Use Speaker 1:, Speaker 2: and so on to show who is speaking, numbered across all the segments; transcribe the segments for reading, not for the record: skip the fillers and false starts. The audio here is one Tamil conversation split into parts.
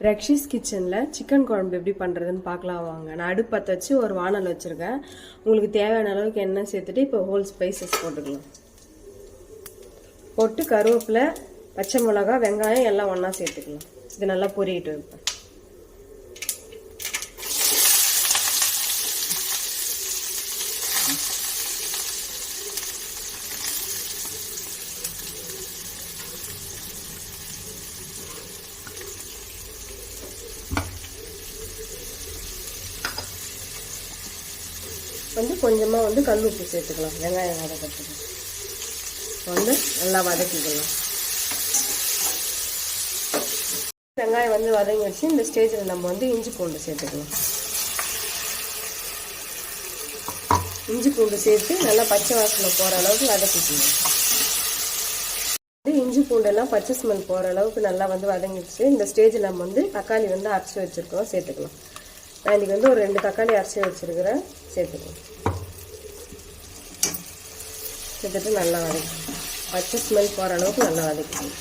Speaker 1: ரக்ஷிஸ் கிச்சனில் சிக்கன் குழம்பு எப்படி பண்ணுறதுன்னு பார்க்கலாம் வாங்க. நான் அடுப்பு பற்ற வச்சு ஒரு வானல் வச்சுருக்கேன். உங்களுக்கு தேவையான அளவுக்கு எண்ணெய் சேர்த்துட்டு இப்போ ஹோல் ஸ்பைசஸ் போட்டுக்கலாம். போட்டு கருவேப்பிலை, பச்சை மிளகா, வெங்காயம் எல்லாம் ஒன்றா சேர்த்துக்கலாம். இது நல்லா பொரிக்கிட்டு வைப்பேன். கொஞ்சமாக கல் உப்பு சேர்த்துக்கலாம். வெங்காயம் வதக்கிறதுக்கு நல்லா வதக்கிக்கலாம். வெங்காயம் வதங்கி வச்சு இந்த ஸ்டேஜில் நம்ம இஞ்சி பூண்டு சேர்த்துக்கலாம். இஞ்சி பூண்டு சேர்த்து நல்லா பச்சை வாசனை போகிற அளவுக்கு வதக்கிக்கலாம். இஞ்சி பூண்டெல்லாம் பச்சை ஸ்மெல் போகிற அளவுக்கு நல்லா வதங்கிடுச்சு. இந்த ஸ்டேஜில் நம்ம தக்காளி அரைச்சி வச்சுருக்கோம் சேர்த்துக்கலாம். நான் இன்றைக்கி ஒரு 2 தக்காளி அரைச்சி வச்சுருக்கிறேன், சேர்த்துக்கலாம். சேர்த்துட்டு நல்லா வதக்கணும். பச்சை ஸ்மெல் போகிற அளவுக்கு நல்லா வதக்கணும்.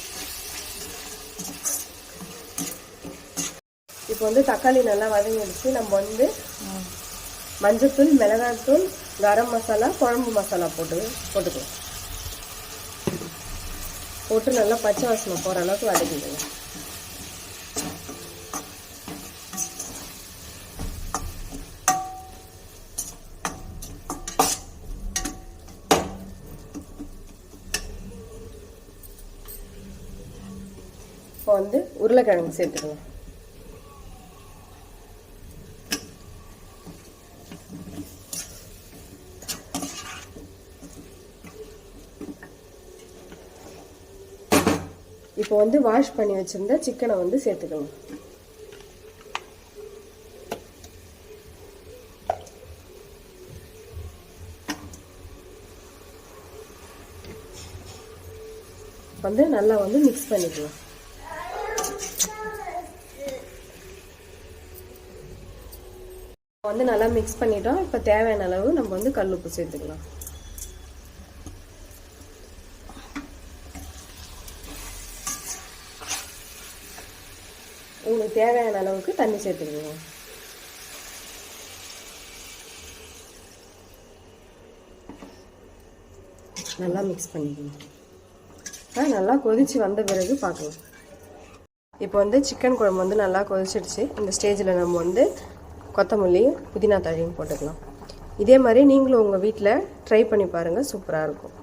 Speaker 1: இப்போ தக்காளி நல்லா வதங்கிடுச்சு. நம்ம மஞ்சத்தூள், மிளகாய்த்தூள், கரம் மசாலா, குழம்பு மசாலா போட்டுக்கலாம். போட்டு நல்லா பச்சை வாசனை போகிற அளவுக்கு வதக்கிக்கலாம். இப்போ உருளைக்கிழங்கு சேர்த்துக்கலாம். இப்போ வாஷ் பண்ணி வச்சிருந்த சிக்கனை சேர்த்துக்கலாம். நல்லா மிக்ஸ் பண்ணிக்கலாம். நல்லா மிக்ஸ் பண்ணிட்டோம். இப்போ தேவையான அளவு நம்ம கல் உப்பு சேர்த்துக்கலாம். உங்களுக்கு தேவையான அளவுக்கு தண்ணி சேர்த்துக்கணும். நல்லா மிக்ஸ் பண்ணிக்கணும். நல்லா கொதிச்சு வந்த பிறகு பார்க்கலாம். இப்போ சிக்கன் குழம்பு நல்லா கொதிச்சிடுச்சு. இந்த ஸ்டேஜில் நம்ம கொத்தமல்லி, புதினா தழையும் போட்டுக்கலாம். இதே மாதிரி நீங்களும் உங்கள் வீட்டில் ட்ரை பண்ணி பாருங்கள், சூப்பராக இருக்கும்.